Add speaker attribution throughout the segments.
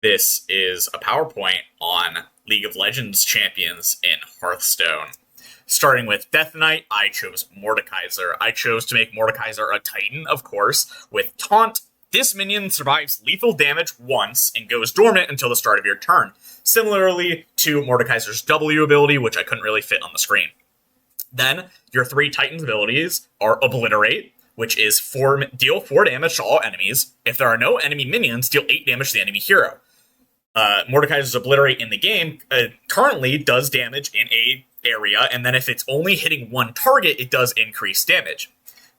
Speaker 1: This is a PowerPoint on League of Legends champions in Hearthstone. Starting with Death Knight, I chose Mordekaiser. I chose to make Mordekaiser a Titan, of course, with Taunt. This minion survives lethal damage once and goes dormant until the start of your turn, similarly to Mordekaiser's W ability, which I couldn't really fit on the screen. Then, your three Titans abilities are Obliterate, which is deal 4 damage to all enemies. If there are no enemy minions, deal 8 damage to the enemy hero. Mordekaiser's Obliterate in the game currently does damage in a area, and then if it's only hitting one target, it does increase damage.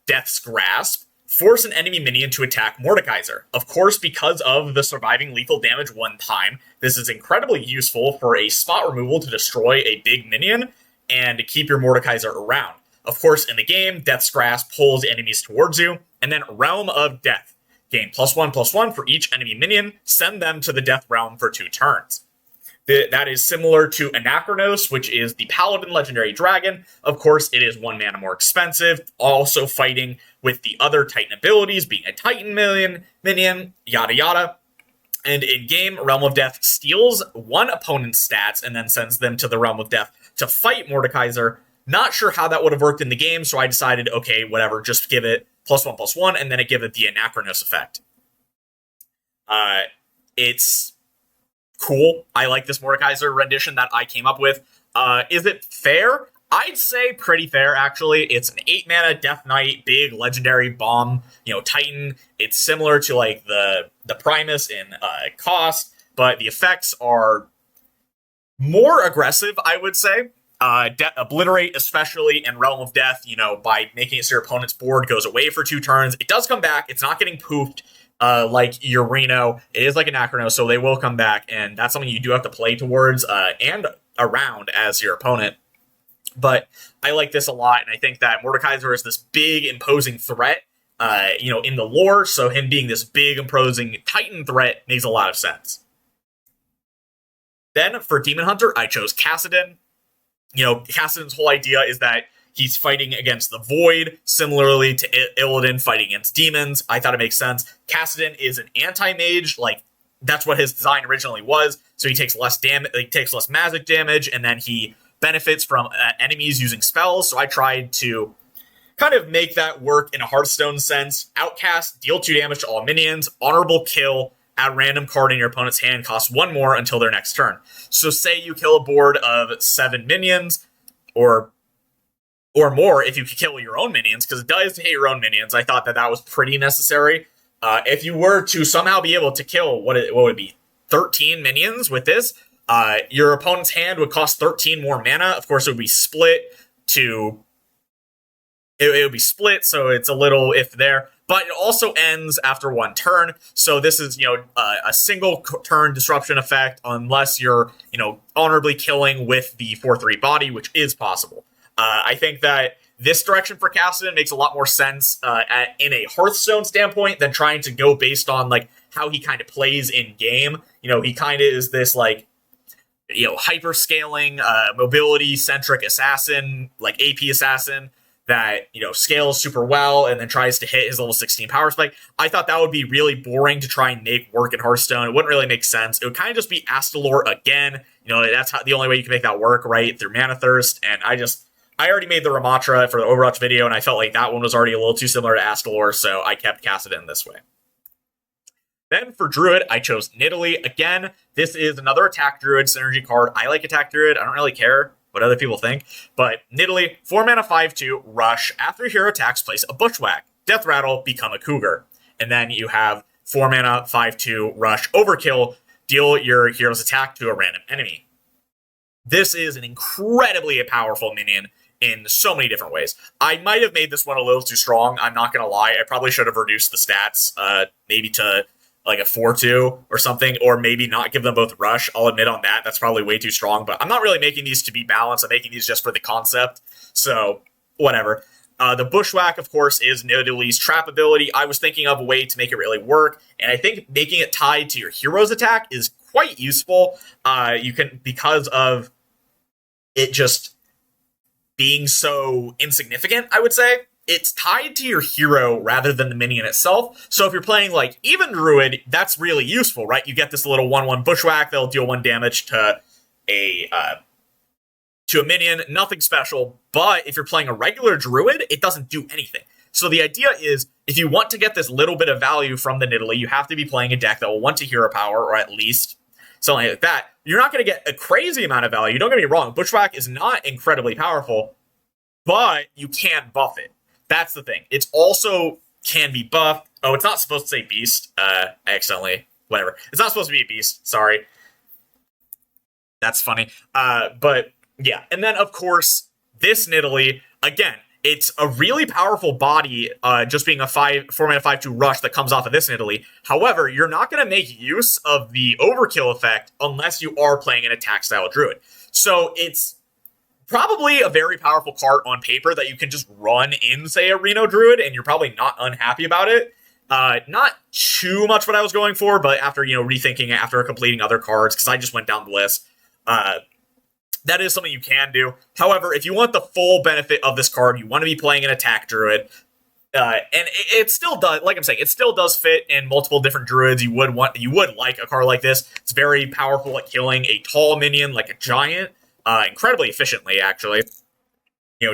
Speaker 1: Death's Grasp. Force an enemy minion to attack Mordekaiser. Of course, because of the surviving lethal damage one time, this is incredibly useful for a spot removal to destroy a big minion and to keep your Mordekaiser around. Of course, in the game, Death's Grasp pulls enemies towards you, and then Realm of Death. Gain +1/+1 for each enemy minion, send them to the Death Realm for 2 turns. That is similar to Anachronos, which is the Paladin Legendary Dragon. Of course, it is 1 mana more expensive, also fighting with the other Titan abilities, being a Titan minion, yada yada. And in-game, Realm of Death steals one opponent's stats and then sends them to the Realm of Death to fight Mordekaiser. Not sure how that would have worked in the game, so I decided, okay, whatever, just give it +1/+1, and then I give it the Anachronos effect. It's cool. I like this Mordekaiser rendition that I came up with. Is it fair? I'd say pretty fair, actually. It's an 8 mana Death Knight, big legendary bomb, Titan. It's similar to like the Primus in cost, but the effects are more aggressive, I would say. Obliterate, especially in Realm of Death, by making it so your opponent's board goes away for 2 turns. It does come back. It's not getting poofed like your Reno. It is like Anachronos, so they will come back, and that's something you do have to play towards and around as your opponent. But I like this a lot, and I think that Mordekaiser is this big, imposing threat, in the lore, so him being this big, imposing Titan threat makes a lot of sense. Then, for Demon Hunter, I chose Kassadin. Kassadin's whole idea is that he's fighting against the Void, similarly to Illidan fighting against demons. I thought it makes sense. Kassadin is an anti-mage, that's what his design originally was, so he takes less damage, takes less magic damage, and then he benefits from enemies using spells, so I tried to kind of make that work in a Hearthstone sense. Outcast, deal 2 damage to all minions, honorable kill, add random card in your opponent's hand, costs 1 more until their next turn. So say you kill a board of 7 minions, or more if you could kill your own minions, because it does hit your own minions. I thought that was pretty necessary. If you were to somehow be able to kill, what would it be, 13 minions with this, your opponent's hand would cost 13 more mana. Of course, it would be split to... It would be split, so it's a little if there. But it also ends after 1 turn, so this is, a single turn disruption effect, unless you're, honorably killing with the 4/3 body, which is possible. I think that this direction for Kassadin makes a lot more sense in a Hearthstone standpoint than trying to go based on, how he kind of plays in-game. He kind of is this, hyper-scaling, mobility-centric assassin, AP assassin, that, scales super well and then tries to hit his level 16 power spike. I thought that would be really boring to try and make work in Hearthstone. It wouldn't really make sense. It would kind of just be Astalor again. That's the only way you can make that work, right? Through Mana Thirst. And I already made the Ramatra for the Overwatch video, and I felt like that one was already a little too similar to Astalor, so I kept Kassadin this way. Then for Druid, I chose Nidalee. Again, this is another Attack Druid synergy card. I like Attack Druid. I don't really care what other people think. But Nidalee, 4 mana 5/2, rush. After your hero attacks, place a Bushwhack. Death Rattle, become a Cougar. And then you have 4 mana 5/2, rush, overkill. Deal your hero's attack to a random enemy. This is an incredibly powerful minion in so many different ways. I might have made this one a little too strong. I'm not going to lie. I probably should have reduced the stats, maybe to a 4/2 or something, or maybe not give them both rush. I'll admit on that. That's probably way too strong, but I'm not really making these to be balanced. I'm making these just for the concept. So, whatever. The Bushwhack, of course, is Nidalee's trap ability. I was thinking of a way to make it really work, and I think making it tied to your hero's attack is quite useful. You can, because of it just being so insignificant, I would say. it's tied to your hero rather than the minion itself. So if you're playing like even Druid, that's really useful, right? You get this little 1/1 bushwhack that'll deal 1 damage to a minion, nothing special. But if you're playing a regular Druid, it doesn't do anything. So the idea is, if you want to get this little bit of value from the Nidalee, you have to be playing a deck that will want to hero power, or at least something like that. You're not going to get a crazy amount of value. Don't get me wrong. Bushwhack is not incredibly powerful, but you can buff it. That's the thing. It's also can be buffed. Oh, it's not supposed to say beast. Accidentally. Whatever. It's not supposed to be a beast. Sorry. That's funny. But yeah. And then, of course, this Nidalee, again, it's a really powerful body, just being a 4-mana 5/2 rush that comes off of this Nidalee. However, you're not going to make use of the overkill effect unless you are playing an attack style Druid. So it's probably a very powerful card on paper that you can just run in, say, a Reno Druid, and you're probably not unhappy about it. Not too much what I was going for, but after, rethinking it, after completing other cards, because I just went down the list, that is something you can do. However, if you want the full benefit of this card, you want to be playing an attack Druid, and it still does, like I'm saying, it still does fit in multiple different Druids. You would like a card like this. It's very powerful at killing a tall minion like a giant, incredibly efficiently, actually.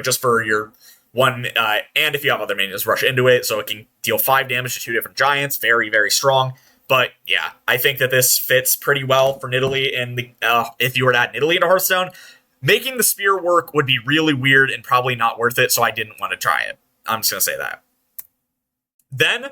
Speaker 1: Just for your one, and if you have other minions, rush into it, so it can deal 5 damage to 2 different giants. Very, very strong. But yeah, I think that this fits pretty well for Nidalee, and if you were to add Nidalee into Hearthstone, making the spear work would be really weird and probably not worth it, so I didn't want to try it. I'm just going to say that. Then,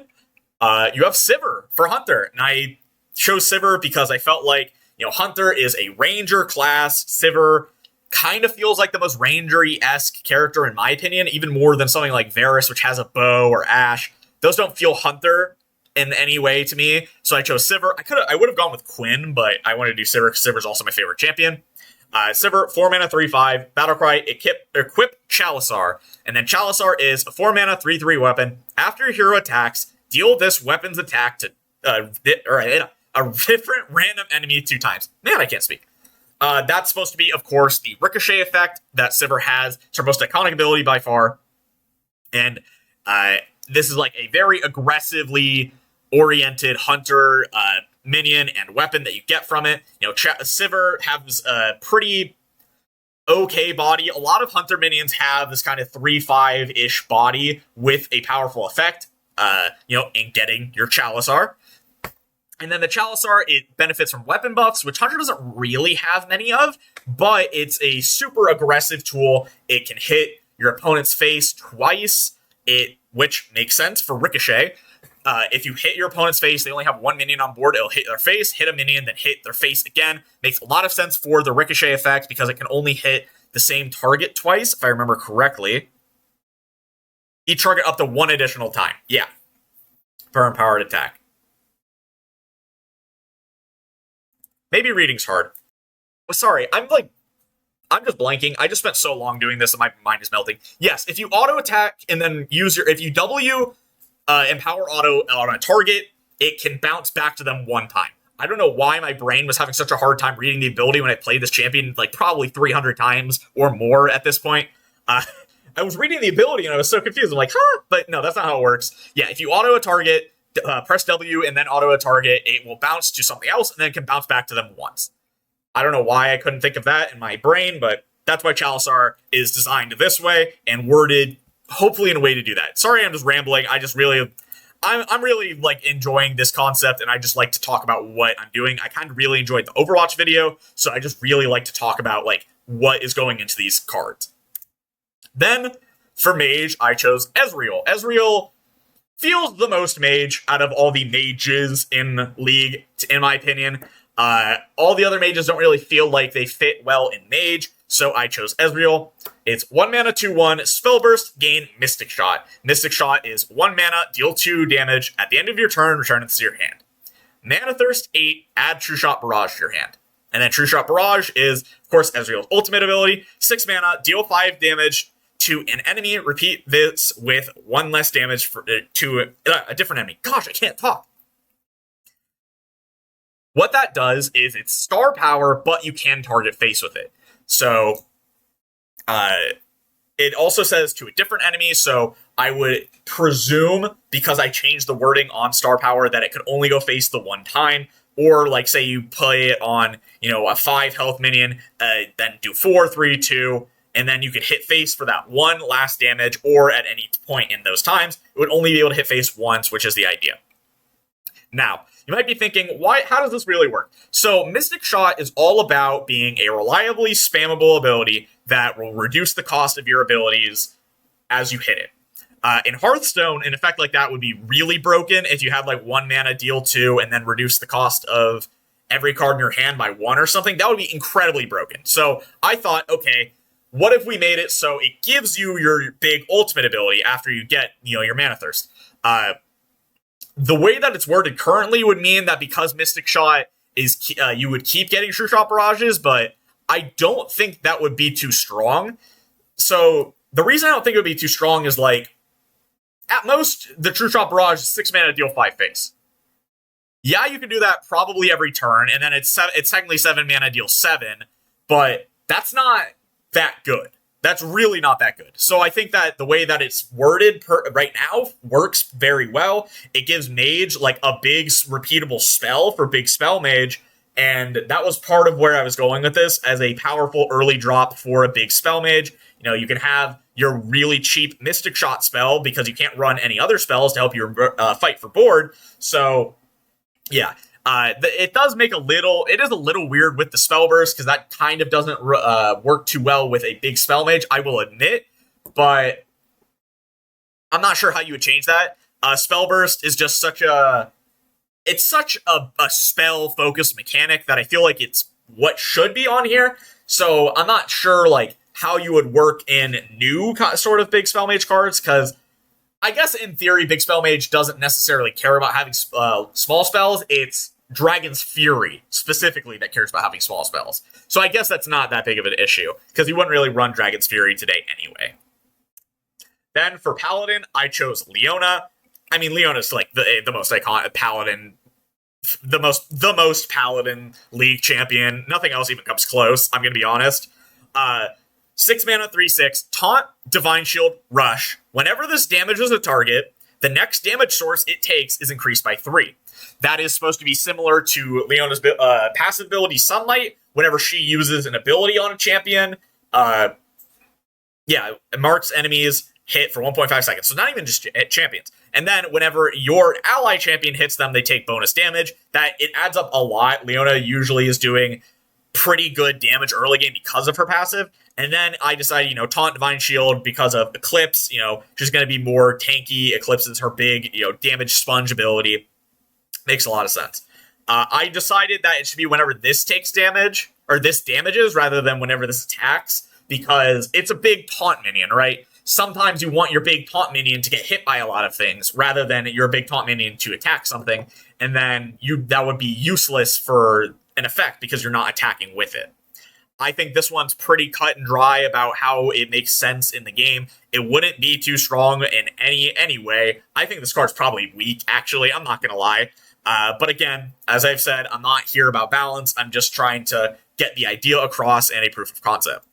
Speaker 1: you have Sivir for Hunter, and I chose Sivir because I felt like, Hunter is a ranger class. Sivir kind of feels like the most ranger-y-esque character, in my opinion, even more than something like Varus, which has a bow, or Ashe. Those don't feel Hunter in any way to me, so I chose Sivir. I would have gone with Quinn, but I wanted to do Sivir because Sivir's also my favorite champion. Sivir, 4-mana 3/5, Battlecry, equip Chalice-R, and then Chalice-R is a 4-mana 3/3 weapon. After your hero attacks, deal this weapon's attack to a different random enemy 2 times. Man, I can't speak. That's supposed to be, of course, the Ricochet effect that Sivir has. It's her most iconic ability by far, and this is like a very aggressively oriented Hunter minion and weapon that you get from it. Sivir has a pretty okay body. A lot of Hunter minions have this kind of 3/5-ish body with a powerful effect, in getting your Chalice-R. And then the Chalice-R, it benefits from weapon buffs, which Hunter doesn't really have many of, but it's a super aggressive tool. It can hit your opponent's face twice, which makes sense for Ricochet. If you hit your opponent's face, they only have 1 minion on board. It'll hit their face, hit a minion, then hit their face again. Makes a lot of sense for the Ricochet effect because it can only hit the same target twice, if I remember correctly. Each target up to 1 additional time. Yeah. For empowered attack. Maybe reading's hard. Sorry, I'm just blanking. I just spent so long doing this that my mind is melting. Yes, if you auto attack and then if you W empower auto on a target, it can bounce back to them 1 time. I don't know why my brain was having such a hard time reading the ability when I played this champion, like probably 300 times or more at this point. I was reading the ability and I was so confused. I'm like, huh? But no, that's not how it works. Yeah, if you auto a target, press W and then auto a target, it will bounce to something else and then can bounce back to them once. I don't know why I couldn't think of that in my brain, but that's why Chalice-R is designed this way and worded hopefully in a way to do that. Sorry, I'm just rambling. I'm really like enjoying this concept, and I just like to talk about what I'm doing. I kind of really enjoyed the Overwatch video, so I just really like to talk about like what is going into these cards. Then for Mage, I chose Ezreal. Ezreal feels the most Mage out of all the mages in League, in my opinion. All the other mages don't really feel like they fit well in Mage, so I chose Ezreal. It's 1 mana 2/1, Spellburst, gain Mystic Shot. Mystic Shot is 1 mana, deal 2 damage. At the end of your turn, return it to your hand. Mana Thirst 8, add True Shot Barrage to your hand. And then True Shot Barrage is, of course, Ezreal's ultimate ability. 6 mana, deal 5 damage to an enemy. Repeat this with 1 less damage to a different enemy. Gosh, I can't talk. What that does is it's star power, but you can target face with it. So, it also says to a different enemy. So I would presume, because I changed the wording on star power, that it could only go face the one time. Or, like, say you play it on, a 5 health minion, then do 4, 3, 2, and then you could hit face for that one last damage, or at any point in those times, it would only be able to hit face once, which is the idea. Now, you might be thinking, how does this really work? So, Mystic Shot is all about being a reliably spammable ability that will reduce the cost of your abilities as you hit it. In Hearthstone, an effect like that would be really broken if you had like 1 mana deal 2 and then reduce the cost of every card in your hand by 1 or something. That would be incredibly broken. So I thought, okay, what if we made it so it gives you your big ultimate ability after you get, your Mana Thirst? The way that it's worded currently would mean that because Mystic Shot is, you would keep getting True Shot barrages, but I don't think that would be too strong. So the reason I don't think it would be too strong is like, at most, the True Shot Barrage is 6 mana deal 5 face. Yeah, you can do that probably every turn, and then it's technically 7 mana deal 7, but that's not that good. That's really not that good. So I think that the way that it's worded right now works very well. It gives Mage like a big repeatable spell for big spell Mage, and that was part of where I was going with this as a powerful early drop for a big spell Mage. You can have your really cheap Mystic Shot spell because you can't run any other spells to help you fight for board. So, yeah, it does make it is a little weird with the spell burst because that kind of doesn't work too well with a big spell mage, I will admit, but I'm not sure how you would change that. Spell burst is just such a spell focused mechanic that I feel like it's what should be on here. So I'm not sure like how you would work in new sort of big spell mage cards, because I guess in theory big spell mage doesn't necessarily care about having small spells. It's Dragon's Fury specifically that cares about having small spells. So I guess that's not that big of an issue, because you wouldn't really run Dragon's Fury today anyway. Then for Paladin, I chose Leona. I mean, Leona's like the most iconic Paladin, the most Paladin League champion. Nothing else even comes close, I'm gonna be honest. 6 mana, 3/6, taunt, divine shield, rush. Whenever this damages a target, the next damage source it takes is increased by 3. That is supposed to be similar to Leona's passive ability, Sunlight. Whenever she uses an ability on a champion, it marks enemies hit for 1.5 seconds. So not even just champions. And then whenever your ally champion hits them, they take bonus damage. That it adds up a lot. Leona usually is doing pretty good damage early game because of her passive. And then I decided, taunt divine shield because of Eclipse. She's going to be more tanky. Eclipse is her big, damage sponge ability. Makes a lot of sense. I decided that it should be whenever this takes damage, or this damages, rather than whenever this attacks, because it's a big taunt minion, right? Sometimes you want your big taunt minion to get hit by a lot of things, rather than your big taunt minion to attack something, and then that would be useless for an effect because you're not attacking with it. I think this one's pretty cut and dry about how it makes sense in the game. It wouldn't be too strong in any way. I think this card's probably weak, actually. I'm not going to lie. But again, as I've said, I'm not here about balance. I'm just trying to get the idea across and a proof of concept.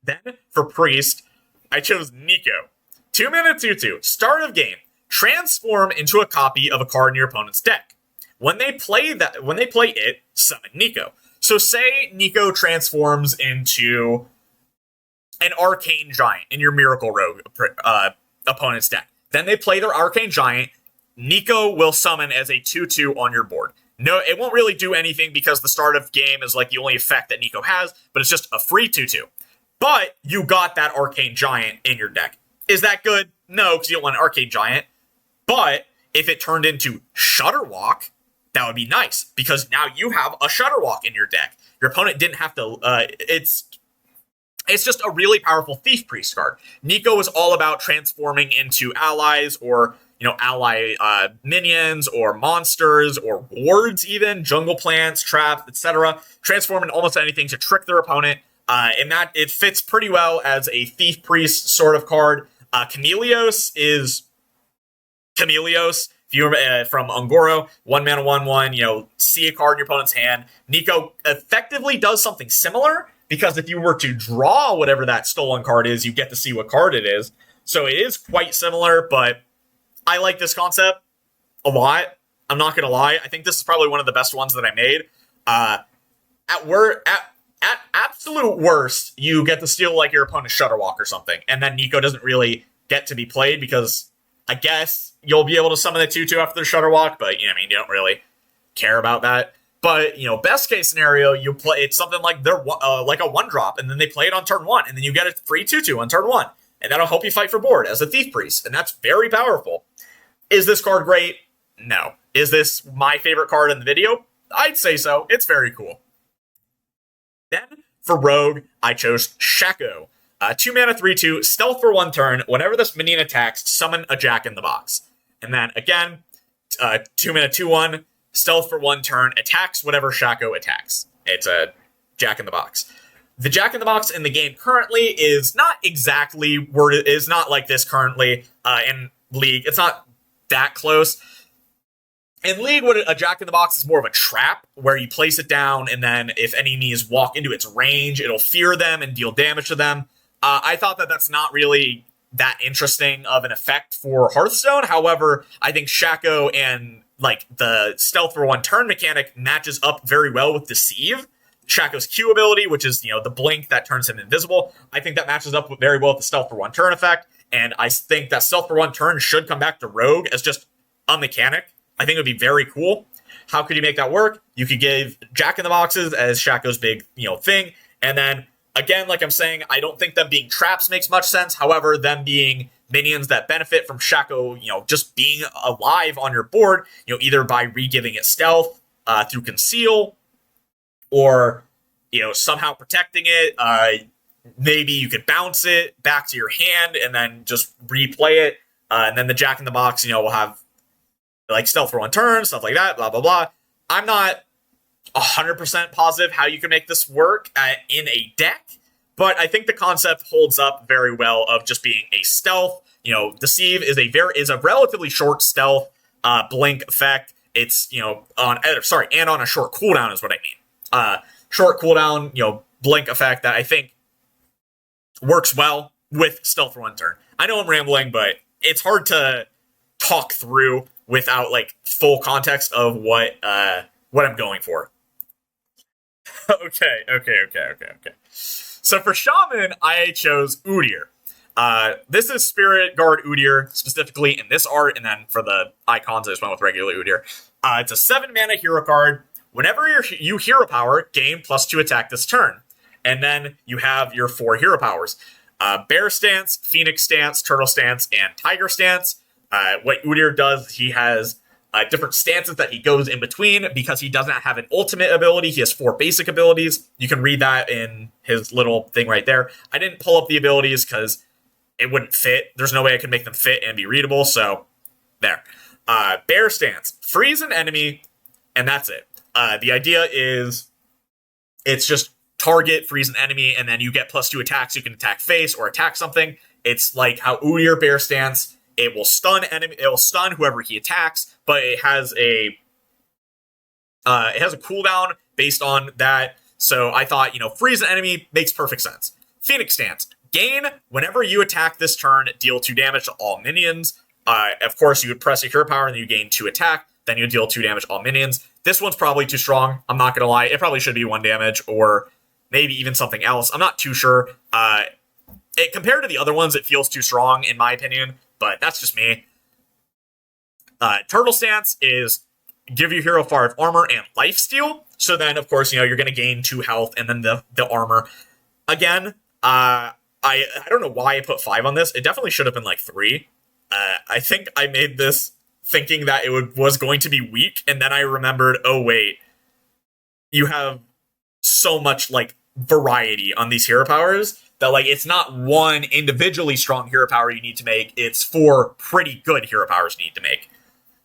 Speaker 1: Then, for Priest, I chose Nico. 2 mana 2/2. Start of game. Transform into a copy of a card in your opponent's deck. When they play it, summon Nico. So say Nico transforms into an Arcane Giant in your Miracle Rogue opponent's deck. Then they play their Arcane Giant. Nico will summon as a 2/2 on your board. No, it won't really do anything because the start of game is like the only effect that Nico has, but it's just a free 2/2. But you got that Arcane Giant in your deck. Is that good? No, because you don't want an Arcane Giant. But if it turned into Shutterwalk, that would be nice, because now you have a Shutterwalk in your deck. Your opponent didn't have to... It's just a really powerful Thief Priest card. Nico is all about transforming into allies, or ally minions, or monsters, or wards even, jungle plants, traps, etc. Transform into almost anything to trick their opponent. And that it fits pretty well as a Thief Priest sort of card. Chameleos is Chameleos. If you from Ungoro, 1 mana 1/1, see a card in your opponent's hand. Nico effectively does something similar, because if you were to draw whatever that stolen card is, you get to see what card it is. So it is quite similar, but I like this concept a lot. I'm not gonna lie. I think this is probably one of the best ones that I made. At absolute worst, you get to steal like your opponent's Shutterwalk or something, and then Nico doesn't really get to be played because I guess you'll be able to summon the 2/2 after the Shutterwalk, but you don't really care about that. But best case scenario, you play it's something like they're like a 1-drop, and then they play it on turn 1, and then you get a free 2/2 on turn 1, and that'll help you fight for board as a Thief Priest, and that's very powerful. Is this card great? No. Is this my favorite card in the video? I'd say so. It's very cool. Then, for Rogue, I chose Shaco. 2 mana, 3/2, stealth for 1 turn. Whenever this minion attacks, summon a Jack in the Box. And then, again, 2 mana, 2/1, stealth for 1 turn, attacks whatever Shaco attacks. It's a Jack in the Box. The Jack in the Box in the game currently is not exactly worded, is not like this currently in League. It's not that close. In League, what a Jack in the Box is more of a trap where you place it down, and then if enemies walk into its range, it'll fear them and deal damage to them. I thought that that's not really that interesting of an effect for Hearthstone. However, I think Shaco and like the stealth for 1 turn mechanic matches up very well with Deceive. Shaco's Q ability, which is the blink that turns him invisible. I think that matches up very well with the stealth for 1 turn effect, and I think that stealth for 1 turn should come back to Rogue as just a mechanic. I think it would be very cool. How could you make that work? You could give Jack in the Boxes as Shaco's big, thing. And then, again, like I'm saying, I don't think them being traps makes much sense. However, them being minions that benefit from Shaco, just being alive on your board, either by re-giving it stealth through Conceal or, somehow protecting it. Maybe you could bounce it back to your hand and then just replay it. And then the Jack in the Box, will have like stealth for 1 turn, stuff like that, blah, blah, blah. I'm not 100% positive how you can make this work in a deck, but I think the concept holds up very well of just being a stealth. Deceive is a relatively short stealth blink effect. It's, and on a short cooldown is what I mean. Short cooldown, blink effect that I think works well with stealth for 1 turn. I know I'm rambling, but it's hard to talk through without like full context of what I'm going for. Okay. So for Shaman, I chose Udyr. This is Spirit Guard Udyr, specifically in this art, and then for the icons, I just went with regular Udyr. It's a 7 mana hero card. Whenever you hero power, gain +2 attack this turn. And then you have your 4 hero powers. Bear Stance, Phoenix Stance, Turtle Stance, and Tiger Stance. What Udyr does, he has different stances that he goes in between because he doesn't have an ultimate ability. He has 4 basic abilities. You can read that in his little thing right there. I didn't pull up the abilities because it wouldn't fit. There's no way I could make them fit and be readable, so there. Bear Stance. Freeze an enemy, and that's it. The idea is it's just target, freeze an enemy, and then you get +2 attacks. You can attack face or attack something. It's like how Udyr Bear Stance, it will stun whoever he attacks, but it has a cooldown based on that. So I thought, freeze an enemy makes perfect sense. Phoenix Stance. Gain, whenever you attack this turn, deal 2 damage to all minions. Of course, you would press a hero power and you gain 2 attack, then you deal 2 damage to all minions. This one's probably too strong. I'm not going to lie. It probably should be 1 damage or maybe even something else. I'm not too sure. Compared to the other ones, it feels too strong, in my opinion. But that's just me. Turtle Stance is give you hero 5 armor and lifesteal. So then, of course, you're going to gain 2 health and then the armor. Again, I don't know why I put 5 on this. It definitely should have been like 3. I think I made this thinking that it was going to be weak, and then I remembered, oh wait, you have so much like variety on these hero powers that like it's not 1 individually strong hero power you need to make, it's 4 pretty good hero powers you need to make.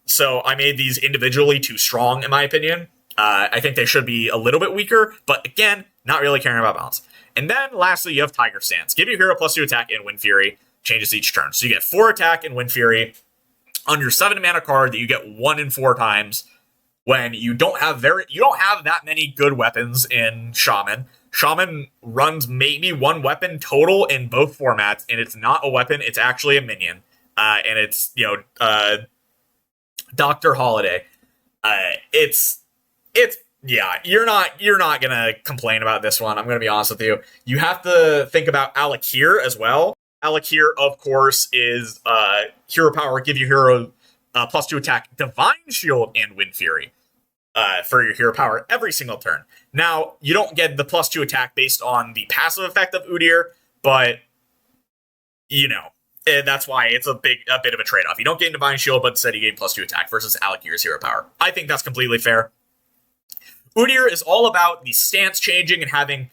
Speaker 1: So I made these individually too strong, in my opinion. I think they should be a little bit weaker, but again, not really caring about balance. And then lastly, you have Tiger Stance. Give your hero +2 attack and Wind Fury. Changes each turn. So you get 4 attack and Wind Fury on your 7 mana card that you get 1 in 4 times when you don't have that many good weapons in Shaman. Shaman runs maybe one weapon total in both formats, and it's not a weapon, it's actually a minion. And it's, Dr. Holiday. It's yeah, you're not gonna complain about this one. I'm gonna be honest with you. You have to think about Alakir as well. Alakir, of course, is hero power, give you hero +2 attack, Divine Shield, and Wind Fury for your hero power every single turn. Now, you don't get the +2 attack based on the passive effect of Udyr, but that's why it's a bit of a trade-off. You don't gain Divine Shield, but instead you gain +2 attack versus Alakir's hero power. I think that's completely fair. Udyr is all about the stance changing and having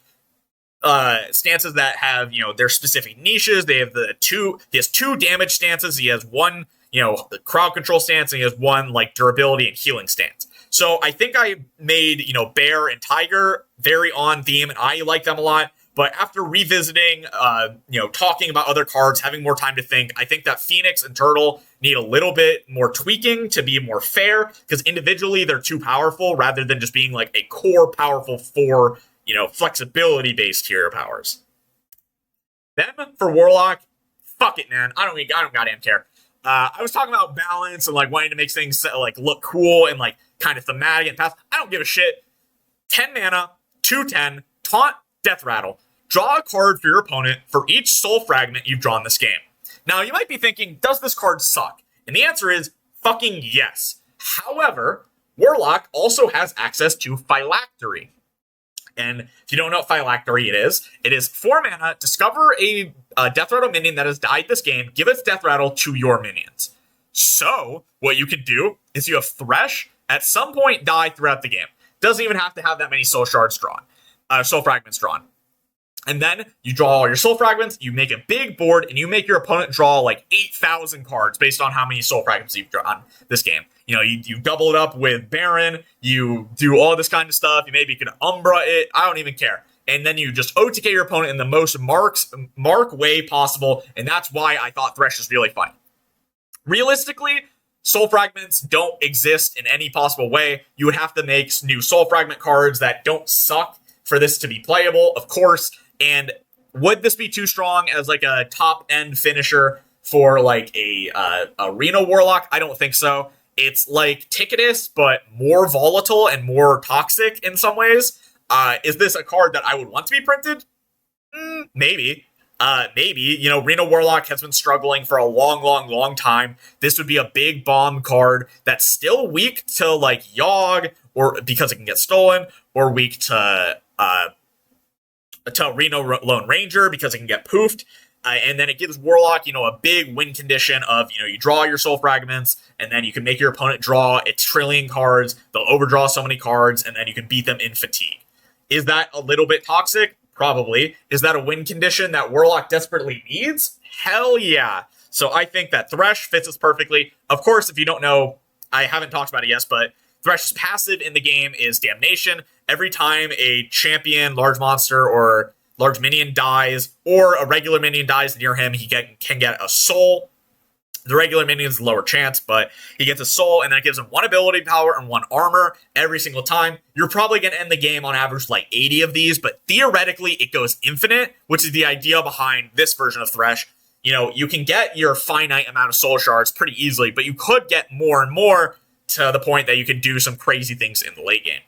Speaker 1: stances that have, their specific niches. He has 2 damage stances. He has one, the crowd control stance, and he has one, durability and healing stance. So I think I made, Bear and Tiger very on theme, and I like them a lot. But after revisiting, talking about other cards, having more time to think, I think that Phoenix and Turtle need a little bit more tweaking to be more fair, because individually they're too powerful rather than just being a core powerful 4, flexibility-based hero powers. Then for Warlock, fuck it, man. I don't goddamn care. I was talking about balance and wanting to make things look cool and kind of thematic and fast. I don't give a shit. 10 mana, 2/10, taunt, death rattle. Draw a card for your opponent for each soul fragment you've drawn this game. Now, you might be thinking, does this card suck? And the answer is fucking yes. However, Warlock also has access to Phylactery. And if you don't know what Phylactery it is 4 mana, discover a Death Rattle minion that has died this game, give its Death Rattle to your minions. So, what you can do is you have Thresh at some point die throughout the game. Doesn't even have to have that many soul fragments drawn. And then you draw all your soul fragments, you make a big board, and you make your opponent draw 8,000 cards based on how many soul fragments you've drawn this game. You double it up with Baron, you do all this kind of stuff, you can Umbra it, I don't even care. And then you just OTK your opponent in the most mark way possible, and that's why I thought Thresh is really fun. Realistically, soul fragments don't exist in any possible way. You would have to make new soul fragment cards that don't suck for this to be playable, of course. And would this be too strong as a top-end finisher for a Reno Warlock? I don't think so. It's like Ticketus, but more volatile and more toxic in some ways. Is this a card that I would want to be printed? Maybe. Maybe. Reno Warlock has been struggling for a long time. This would be a big bomb card that's still weak to Yogg, or because it can get stolen, or weak to Reno Lone Ranger because it can get poofed. And then it gives Warlock, a big win condition of, you draw your soul fragments, and then you can make your opponent draw a trillion cards. They'll overdraw so many cards, and then you can beat them in fatigue. Is that a little bit toxic? Probably. Is that a win condition that Warlock desperately needs? Hell yeah. So I think that Thresh fits us perfectly. Of course, if you don't know, I haven't talked about it yet, but Thresh's passive in the game is Damnation. Every time a champion, large monster, or large minion dies, or a regular minion dies near him, he can get a soul. The regular minion's lower chance, but he gets a soul, and then it gives him 1 ability power and 1 armor every single time. You're probably going to end the game on average 80 of these, but theoretically it goes infinite, which is the idea behind this version of Thresh. You can get your finite amount of soul shards pretty easily, but you could get more and more to the point that you can do some crazy things in the late game.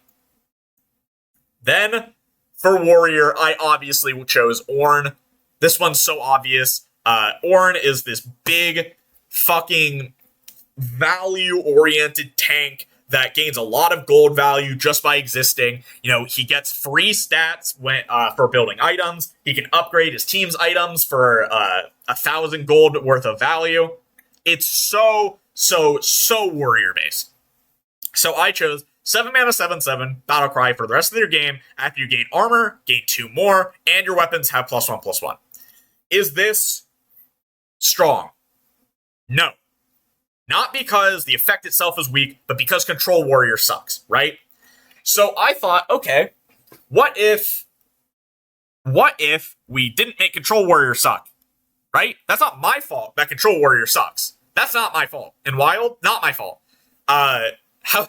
Speaker 1: Then, for Warrior, I obviously chose Ornn. This one's so obvious. Ornn is this big, fucking value-oriented tank that gains a lot of gold value just by existing. He gets free stats for building items. He can upgrade his team's items for 1,000 gold worth of value. It's so Warrior-based. So I chose 7 mana, 7/7, Battlecry for the rest of your game. After you gain armor, gain 2 more, and your weapons have +1/+1. Is this strong? No. Not because the effect itself is weak, but because Control Warrior sucks, right? So I thought, okay, what if we didn't make Control Warrior suck, right? That's not my fault that Control Warrior sucks. That's not my fault. In Wild, not my fault. How?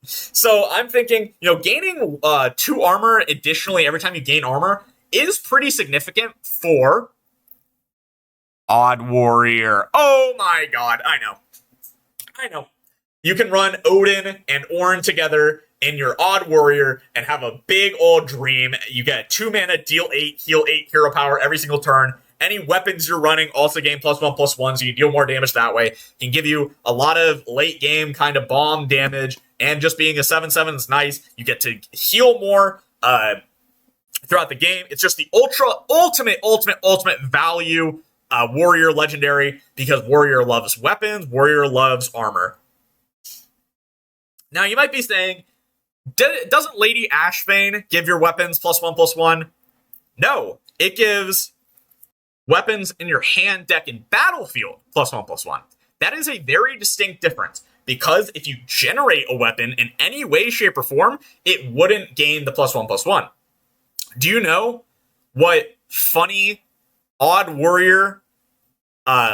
Speaker 1: So I'm thinking, gaining 2 armor additionally every time you gain armor is pretty significant for Odd Warrior. Oh my god, I know. You can run Odin and Ornn together in your Odd Warrior and have a big old dream. You get 2 mana, deal 8, heal 8 hero power every single turn. Any weapons you're running also gain +1/+1, so you deal more damage that way. Can give you a lot of late game kind of bomb damage, and just being a 7/7 is nice. You get to heal more throughout the game. It's just the ultimate value Warrior legendary, because Warrior loves weapons, Warrior loves armor. Now you might be saying, doesn't Lady Ashvane give your weapons +1/+1? No, it gives weapons in your hand, deck, and battlefield +1/+1. That is a very distinct difference, because if you generate a weapon in any way, shape, or form, it wouldn't gain the +1/+1. Do you know what funny Odd Warrior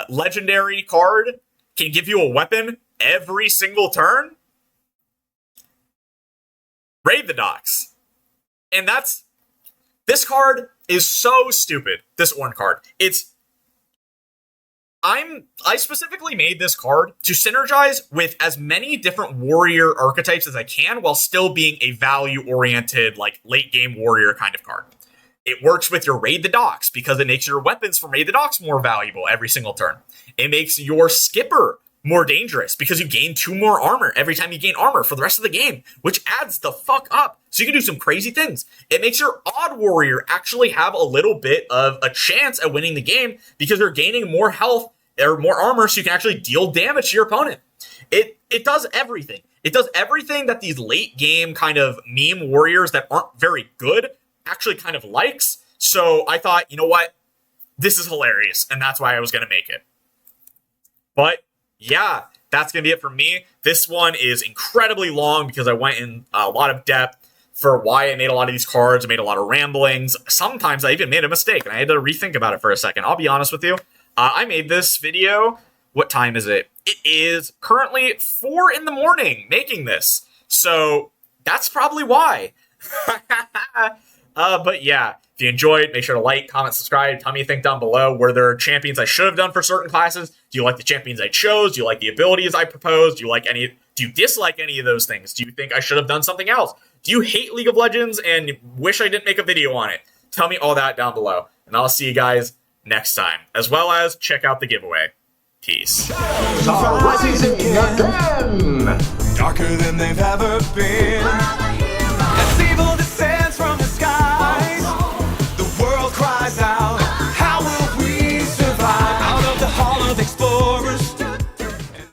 Speaker 1: legendary card can give you a weapon every single turn? Raid the Docks. And this card is so stupid, this Ornn card. I specifically made this card to synergize with as many different warrior archetypes as I can, while still being a value-oriented, like, late-game warrior kind of card. It works with your Raid the Docks, because it makes your weapons from Raid the Docks more valuable every single turn. It makes your Skipper more dangerous, because you gain 2 more armor every time you gain armor for the rest of the game, which adds the fuck up, so you can do some crazy things. It makes your Odd Warrior actually have a little bit of a chance at winning the game, because you're gaining more health or more armor, so you can actually deal damage to your opponent. It does everything. It does everything that these late game kind of meme warriors that aren't very good actually kind of likes. So I thought, you know what? This is hilarious, and that's why I was going to make it. But yeah, that's going to be it for me. This one is incredibly long, because I went in a lot of depth for why I made a lot of these cards. I made a lot of ramblings. Sometimes I even made a mistake, and I had to rethink about it for a second. I'll be honest with you. I made this video. What time is it? It is currently 4 in the morning making this. So that's probably why. But yeah, if you enjoyed, make sure to like, comment, subscribe. Tell me what you think down below. Were there champions I should have done for certain classes? Do you like the champions I chose? Do you like the abilities I proposed? Do you dislike any of those things? Do you think I should have done something else? Do you hate League of Legends and wish I didn't make a video on it? Tell me all that down below, and I'll see you guys next time, as well as check out the giveaway. Peace.
Speaker 2: Darker than they've ever been.